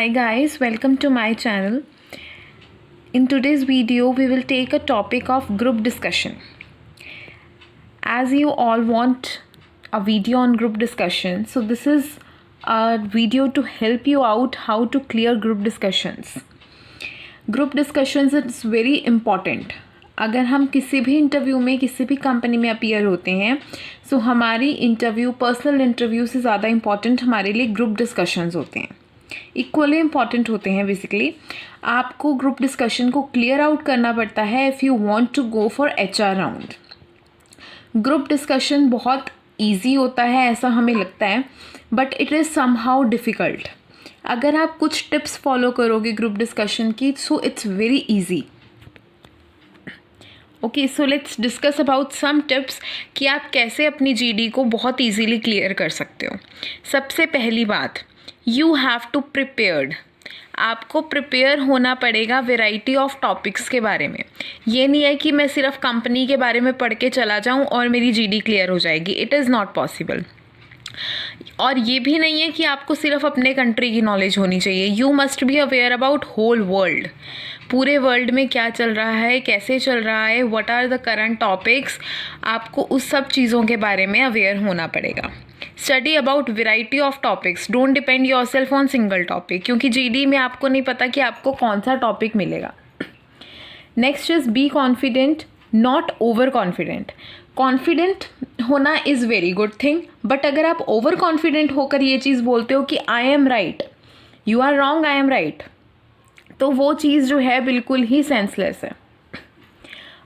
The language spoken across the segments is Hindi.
Hi guys, welcome to my channel. In today's video, we will take a topic of group discussion. As you all want a video on group discussion, so this is a video to help you out how to clear group discussions. Group discussions is very important. अगर हम किसी भी इंटरव्यू में किसी भी कंपनी में अपीयर होते हैं सो हमारी इंटरव्यू पर्सनल इंटरव्यू से ज़्यादा इम्पॉर्टेंट हमारे लिए ग्रुप डिस्कशंस होते हैं, इक्वली इम्पॉर्टेंट होते हैं. बेसिकली आपको ग्रुप डिस्कशन को क्लियर आउट करना पड़ता है if you want to go for HR round. Group discussion बहुत ईजी होता है ऐसा हमें लगता है, but it is somehow difficult. अगर आप कुछ टिप्स फॉलो करोगे ग्रुप डिस्कशन की so it's very easy. Okay, so let's discuss about some tips कि आप कैसे अपनी GD को बहुत ईजीली क्लियर कर सकते हो. सबसे पहली बात, यू हैव टू प्रिपेयर्ड. आपको प्रिपेयर होना पड़ेगा वेराइटी ऑफ टॉपिक्स के बारे में. ये नहीं है कि मैं सिर्फ कंपनी के बारे में पढ़ के चला जाऊं और मेरी GD क्लियर हो जाएगी. It is not possible. और ये भी नहीं है कि आपको सिर्फ अपने कंट्री की नॉलेज होनी चाहिए. You must be aware about whole world. पूरे वर्ल्ड में क्या चल रहा है, कैसे चल रहा है, what are the current topics, आपको उस सब चीज़ों के बारे में अवेयर होना पड़ेगा. Study about variety of topics. Don't depend your self on single topic, क्योंकि GD में आपको नहीं पता कि आपको कौन सा टॉपिक मिलेगा. Next is be confident, not over confident. Confident होना is very good thing, but अगर आप ओवर कॉन्फिडेंट होकर ये चीज़ बोलते हो कि I am right, you are wrong, I am right, तो वो चीज़ जो है बिल्कुल ही सेंसलेस है.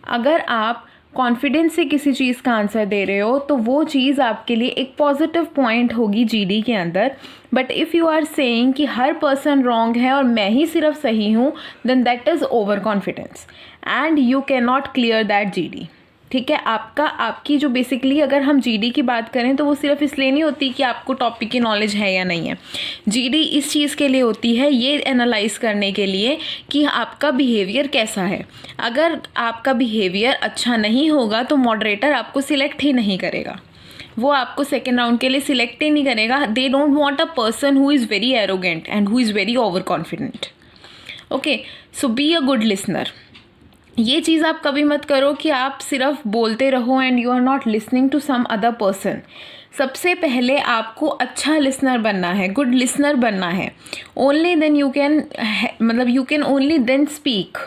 अगर आप कॉन्फिडेंस से किसी चीज़ का आंसर दे रहे हो तो वो चीज़ आपके लिए एक पॉजिटिव पॉइंट होगी GD के अंदर. But if you are saying कि हर पर्सन रॉन्ग है और मैं ही सिर्फ सही हूँ, then that is overconfidence and you can not clear that GD. ठीक है, आपकी जो बेसिकली अगर हम GD की बात करें तो वो सिर्फ इसलिए नहीं होती कि आपको टॉपिक की नॉलेज है या नहीं है. GD इस चीज़ के लिए होती है, ये एनालाइज करने के लिए कि आपका बिहेवियर कैसा है. अगर आपका बिहेवियर अच्छा नहीं होगा तो मॉडरेटर आपको सिलेक्ट ही नहीं करेगा, वो आपको सेकेंड राउंड के लिए सिलेक्ट ही नहीं करेगा. They don't want a person who is very arrogant and who is very over confident. Okay, so be a good listener. ये चीज़ आप कभी मत करो कि आप सिर्फ बोलते रहो and you are not listening to some other person. सबसे पहले आपको अच्छा लिसनर बनना है, गुड लिसनर बनना है. Only then you can only then speak.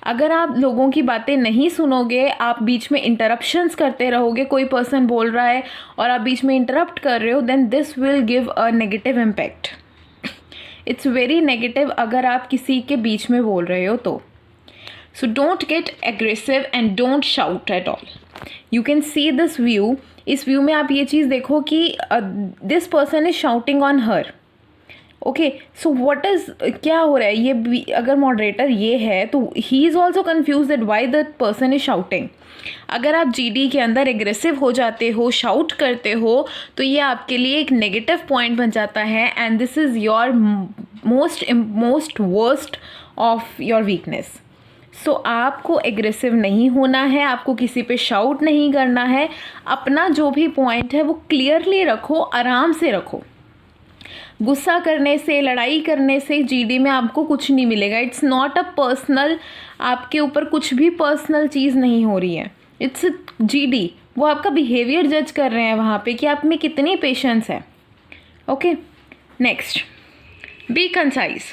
अगर आप लोगों की बातें नहीं सुनोगे, आप बीच में इंटरप्शंस करते रहोगे, कोई पर्सन बोल रहा है और आप बीच में इंटरप्ट कर रहे हो, then this will give a negative impact. It's very negative अगर आप किसी के बीच में बोल रहे हो तो. So don't get aggressive and don't shout at all. You can see this view. इस व्यू में आप ये चीज़ देखो कि this person is shouting on her. Okay, so what is क्या हो रहा है ये, अगर मॉडरेटर ये है तो he is also confused that why the person is shouting. अगर आप GD के अंदर एग्रेसिव हो जाते हो, शाउट करते हो, तो ये आपके लिए एक नेगेटिव पॉइंट बन जाता है and this is your most worst of your weakness. So आपको एग्रेसिव नहीं होना है, आपको किसी पे शाउट नहीं करना है. अपना जो भी पॉइंट है वो क्लियरली रखो, आराम से रखो. गुस्सा करने से, लड़ाई करने से GD में आपको कुछ नहीं मिलेगा. इट्स नॉट अ पर्सनल, आपके ऊपर कुछ भी पर्सनल चीज़ नहीं हो रही है. इट्स GD, वो आपका बिहेवियर जज कर रहे हैं वहाँ पे कि आप में कितनी पेशेंस है. Okay, next, B concise.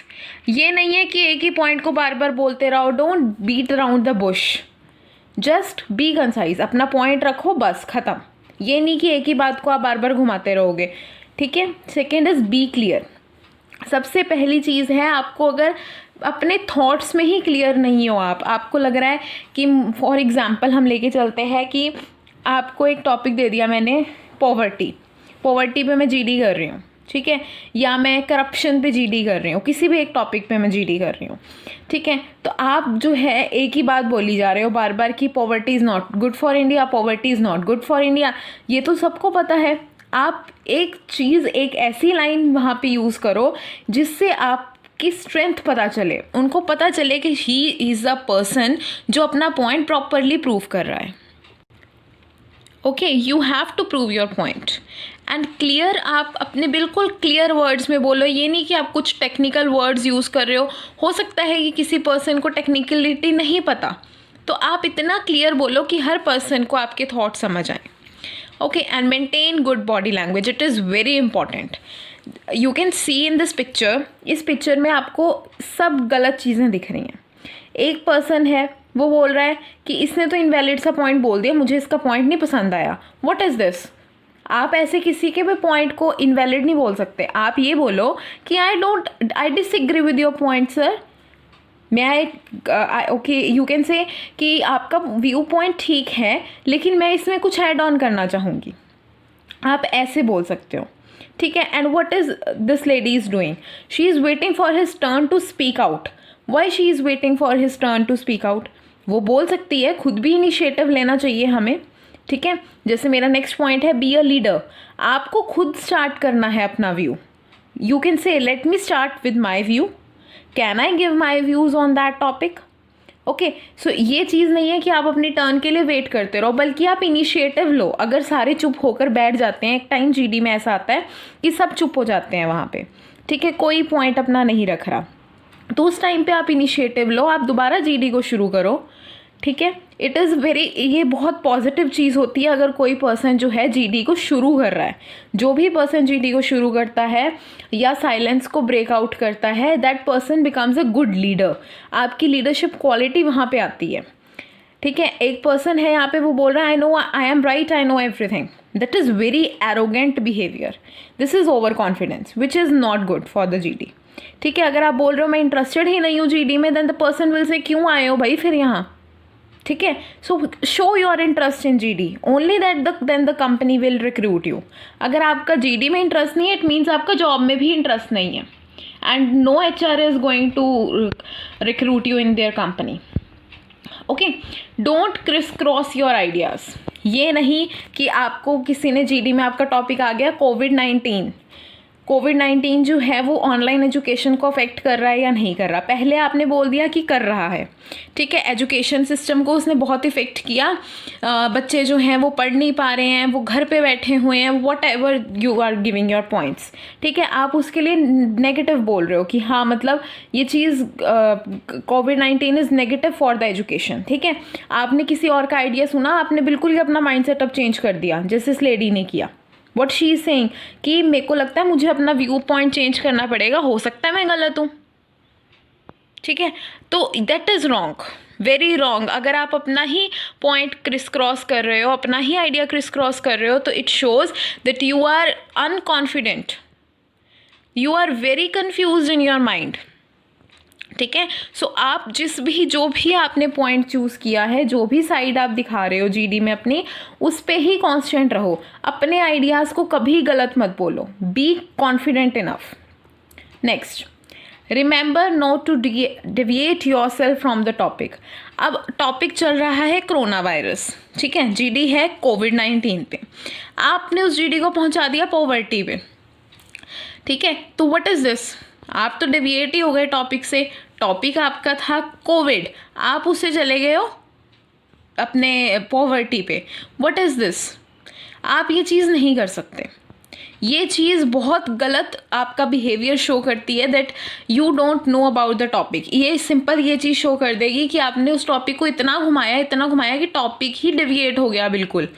ये नहीं है कि एक ही पॉइंट को बार बार बोलते रहो. Don't beat around the bush, just be concise. अपना पॉइंट रखो, बस ख़त्म. ये नहीं कि एक ही बात को आप बार बार घुमाते रहोगे. ठीक है. Second is be clear. सबसे पहली चीज़ है, आपको अगर अपने थॉट्स में ही क्लियर नहीं हो, आपको लग रहा है कि फॉर एग्ज़ाम्पल हम लेके चलते हैं कि आपको एक टॉपिक दे दिया मैंने, पॉवर्टी पे मैं GD कर रही हूँ. ठीक है, या मैं करप्शन पे GD कर रही हूँ, किसी भी एक टॉपिक पे मैं GD कर रही हूँ. ठीक है, तो आप जो है एक ही बात बोली जा रहे हो बार बार कि poverty is not good for India, poverty is not good for India. ये तो सबको पता है. आप एक चीज़, एक ऐसी लाइन वहाँ पे यूज़ करो जिससे आपकी स्ट्रेंथ पता चले, उनको पता चले कि ही इज़ अ पर्सन जो अपना पॉइंट प्रॉपरली प्रूव कर रहा है. Okay, you have to prove your point and clear. आप अपने बिल्कुल क्लियर वर्ड्स में बोलो, ये नहीं कि आप कुछ टेक्निकल वर्ड्स यूज़ कर रहे हो सकता है कि किसी पर्सन को टेक्निकलिटी नहीं पता, तो आप इतना क्लियर बोलो कि हर पर्सन को आपके थॉट समझ आए। Okay, and maintain good body language, it is very important. You can see in this picture, इस पिक्चर में आपको सब गलत चीज़ें दिख रही हैं। एक पर्सन है, वो बोल रहा है कि इसने तो इनवैलिड सा पॉइंट बोल दिया, मुझे इसका पॉइंट नहीं पसंद आया। What is this? आप ऐसे किसी के भी पॉइंट को इनवैलिड नहीं बोल सकते। आप ये बोलो कि I disagree with your point sir, okay, you can से कि आपका व्यू पॉइंट ठीक है लेकिन मैं इसमें कुछ ऐड ऑन करना चाहूँगी, आप ऐसे बोल सकते हो, ठीक है। And what is this lady is doing? She is waiting for his turn to speak out. Why she is waiting for his turn to speak out? वो बोल सकती है, खुद भी इनिशिएटिव लेना चाहिए हमें, ठीक है। जैसे मेरा नेक्स्ट पॉइंट है, बी अ लीडर। आपको खुद स्टार्ट करना है अपना view. You can say let me start with my view, can I give my views on that topic? Okay, so ये चीज़ नहीं है कि आप अपनी टर्न के लिए वेट करते रहो, बल्कि आप इनिशिएटिव लो। अगर सारे चुप होकर बैठ जाते हैं, एक टाइम जीडी में ऐसा आता है कि सब चुप हो जाते हैं वहाँ पे, ठीक है, कोई पॉइंट अपना नहीं रख रहा, तो उस टाइम पे आप इनिशिएटिव लो, आप दोबारा जीडी को शुरू करो, ठीक है। इट इज़ वेरी, ये बहुत पॉजिटिव चीज़ होती है अगर कोई पर्सन जो है जीडी को शुरू कर रहा है। जो भी पर्सन जीडी को शुरू करता है या साइलेंस को ब्रेकआउट करता है, that person becomes a good leader. आपकी लीडरशिप क्वालिटी वहाँ पे आती है, ठीक है। एक पर्सन है यहाँ पे, वो बोल रहा है आई am right, I know everything. That is very arrogant behaviour, this is over confidence which is not good for the GD, ठीक है। अगर आप बोल रहे हो मैं इंटरेस्टेड ही नहीं हूँ जीडी में, then the person will say क्यों आए हो भाई फिर यहाँ, ठीक है। So show your interest in GD, only that then the company will recruit you. अगर आपका जीडी में इंटरेस्ट नहीं है, इट मीन्स आपका जॉब में भी इंटरेस्ट नहीं है, and no HR is going to recruit you in their company. Okay, don't criss cross your ideas. ये नहीं कि आपको किसी ने जीडी में आपका टॉपिक आ गया कोविड-19 जो है वो ऑनलाइन एजुकेशन को अफेक्ट कर रहा है या नहीं कर रहा। पहले आपने बोल दिया कि कर रहा है, ठीक है। एजुकेशन सिस्टम को उसने बहुत इफेक्ट किया, बच्चे जो हैं वो पढ़ नहीं पा रहे हैं, वो घर पे बैठे हुए हैं, whatever you are giving your points, ठीक है। आप उसके लिए नेगेटिव बोल रहे हो कि हाँ मतलब ये चीज़ कोविड-19 is negative for the education, ठीक है। आपने किसी और का आइडिया सुना, आपने बिल्कुल ही अपना माइंड सेटअप चेंज कर दिया, जैसे इस लेडी ने किया। What she is saying कि मेरे को लगता है मुझे अपना व्यू पॉइंट चेंज करना पड़ेगा, हो सकता है मैं गलत हूँ, ठीक है। तो that is wrong, very wrong. अगर आप अपना ही पॉइंट क्रिस क्रॉस कर रहे हो, अपना ही आइडिया क्रिस क्रॉस कर रहे हो, तो it shows that you are unconfident, you are very confused in your mind, ठीक है। सो आप जो भी आपने पॉइंट चूज़ किया है, जो भी साइड आप दिखा रहे हो जीडी में अपनी, उस पे ही कॉन्स्टेंट रहो। अपने आइडियाज़ को कभी गलत मत बोलो, be confident enough. Next, remember not to deviate yourself from the topic. अब टॉपिक चल रहा है कोरोना वायरस, ठीक है, जीडी है कोविड-19 पे, आपने उस जीडी को पहुंचा दिया पॉवर्टी पे, ठीक है। तो व्हाट इज़ दिस? आप तो डेविएट ही हो गए टॉपिक से। टॉपिक आपका था कोविड, आप उससे चले गए हो अपने पॉवर्टी पे। What is this? आप ये चीज़ नहीं कर सकते। ये चीज़ बहुत गलत आपका बिहेवियर शो करती है, that you don't know about the topic. ये सिंपल ये चीज़ शो कर देगी कि आपने उस टॉपिक को इतना घुमाया कि टॉपिक ही डेविएट हो गया बिल्कुल,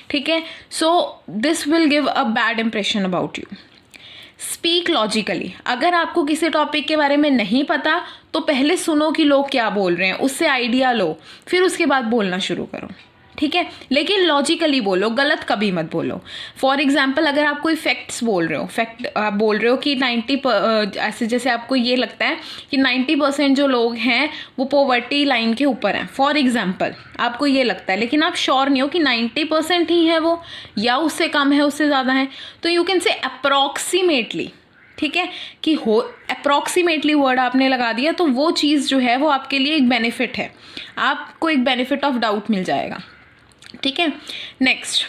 ठीक है। So this will give a bad impression about you. Speak logically. अगर आपको किसी टॉपिक के बारे में नहीं पता तो पहले सुनो कि लोग क्या बोल रहे हैं, उससे आइडिया लो, फिर उसके बाद बोलना शुरू करो, ठीक है। लेकिन लॉजिकली बोलो, गलत कभी मत बोलो। फॉर एग्जाम्पल, अगर आप कोई फैक्ट्स बोल रहे हो, आप बोल रहे हो कि 90 ऐसे, जैसे आपको ये लगता है कि 90% जो लोग हैं वो पॉवर्टी लाइन के ऊपर हैं, फॉर एग्जाम्पल आपको ये लगता है, लेकिन आप श्योर नहीं हो कि 90% ही है वो या उससे कम है, उससे ज़्यादा है, तो यू कैन से अप्रॉक्सीमेटली, ठीक है, कि हो अप्रॉक्सीमेटली वर्ड आपने लगा दिया, तो वो चीज़ जो है वो आपके लिए एक बेनिफिट है, आपको एक बेनिफिट ऑफ डाउट मिल जाएगा, ठीक है। Next,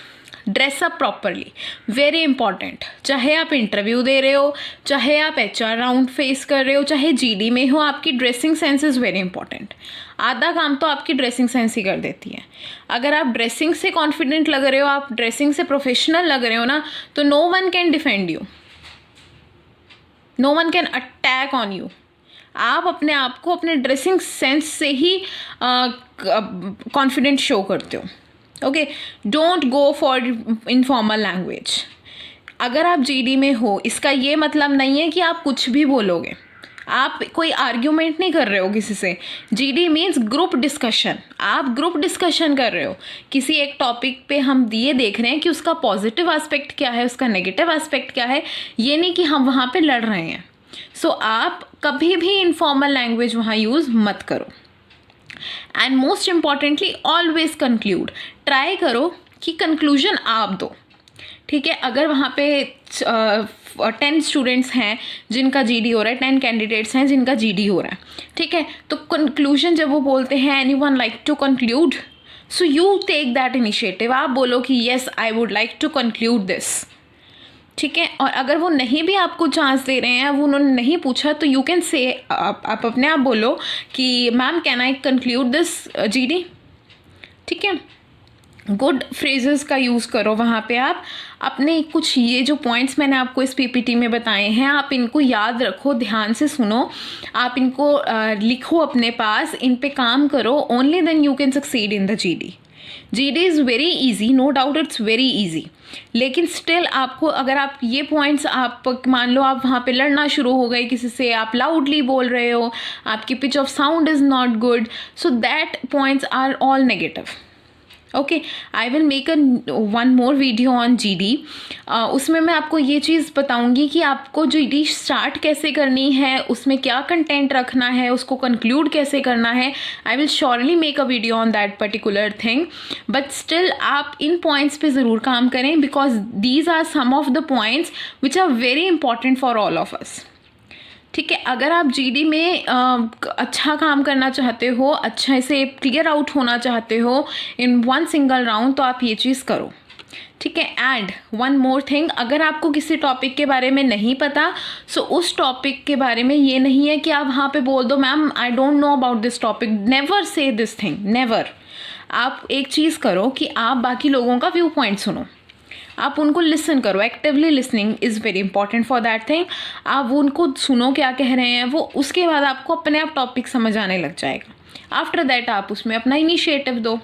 dress up properly, very important. चाहे आप इंटरव्यू दे रहे हो, चाहे आप HR राउंड फेस कर रहे हो, चाहे GD में हो, आपकी dressing sense is very important. आधा काम तो आपकी ड्रेसिंग सेंस ही कर देती है। अगर आप ड्रेसिंग से कॉन्फिडेंट लग रहे हो, आप ड्रेसिंग से प्रोफेशनल लग रहे हो ना, तो no one can defend you, no one can attack on you. आप अपने आप को अपने ड्रेसिंग सेंस से ही कॉन्फिडेंट शो करते हो। Okay, don't go for informal language. अगर आप GD में हो, इसका ये मतलब नहीं है कि आप कुछ भी बोलोगे, आप कोई आर्ग्यूमेंट नहीं कर रहे हो किसी से। GD मीन्स ग्रुप डिस्कशन, आप ग्रुप डिस्कशन कर रहे हो किसी एक टॉपिक पे। हम ये देख रहे हैं कि उसका पॉजिटिव एस्पेक्ट क्या है, उसका नेगेटिव एस्पेक्ट क्या है, ये नहीं कि हम वहाँ पे लड़ रहे हैं। सो आप कभी भी इनफॉर्मल लैंग्वेज वहाँ यूज़ मत करो। And most importantly always conclude, try करो कि कंक्लूजन आप दो, ठीक है। अगर वहाँ पे 10 स्टूडेंट्स हैं जिनका GD हो रहा है, 10 कैंडिडेट्स हैं जिनका GD हो रहा है, ठीक है, तो कंक्लूजन जब वो बोलते हैं anyone like to conclude, so you take that initiative. आप बोलो कि yes I would like to conclude this, ठीक है। और अगर वो नहीं भी आपको चांस दे रहे हैं, वो उन्होंने नहीं पूछा, तो यू कैन से, आप अपने आप बोलो कि ma'am can I conclude this GD, ठीक है। गुड फ्रेजेस का यूज़ करो वहाँ पे। आप अपने कुछ ये जो पॉइंट्स मैंने आपको इस PPT में बताए हैं, आप इनको याद रखो, ध्यान से सुनो, आप इनको लिखो अपने पास, इन पे काम करो। Only then you can succeed in the GD। GD is very easy, no doubt it's very easy, लेकिन स्टिल आपको, अगर आप ये पॉइंट्स, आप मान लो आप वहाँ पे लड़ना शुरू हो गए किसी से, आप लाउडली बोल रहे हो, आपकी pitch of sound is not good, so that points are all negative. Okay, I will make one more video on GD। उसमें मैं आपको ये चीज़ बताऊंगी कि आपको GD स्टार्ट कैसे करनी है, उसमें क्या कंटेंट रखना है, उसको कंक्लूड कैसे करना है। I will surely make a video on that particular thing, but still आप इन पॉइंट्स पे ज़रूर काम करें, because these are some of the points which are very important for all of us, ठीक है। अगर आप GD में अच्छा काम करना चाहते हो, अच्छा से क्लियर आउट होना चाहते हो इन वन सिंगल राउंड, तो आप ये चीज़ करो, ठीक है। एंड वन मोर थिंग, अगर आपको किसी टॉपिक के बारे में नहीं पता, सो उस टॉपिक के बारे में ये नहीं है कि आप वहाँ पे बोल दो ma'am I don't know about this topic. Never say this thing, never. आप एक चीज़ करो कि आप बाकी लोगों का व्यू पॉइंट सुनो, आप उनको लिसन करो। Actively listening is very important for that thing. आप उनको सुनो क्या कह रहे हैं वो, उसके बाद आपको अपने आप टॉपिक समझ आने लग जाएगा। आफ्टर दैट आप उसमें अपना इनिशिएटिव दो,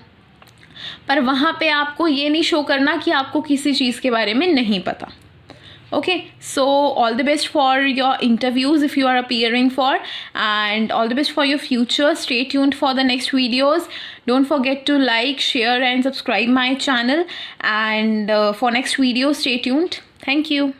पर वहाँ पे आपको ये नहीं शो करना कि आपको किसी चीज़ के बारे में नहीं पता। Okay, so all the best for your interviews if you are appearing for, and all the best for your future. Stay tuned for the next videos. Don't forget to like, share and subscribe my channel, and for next video stay tuned. Thank you.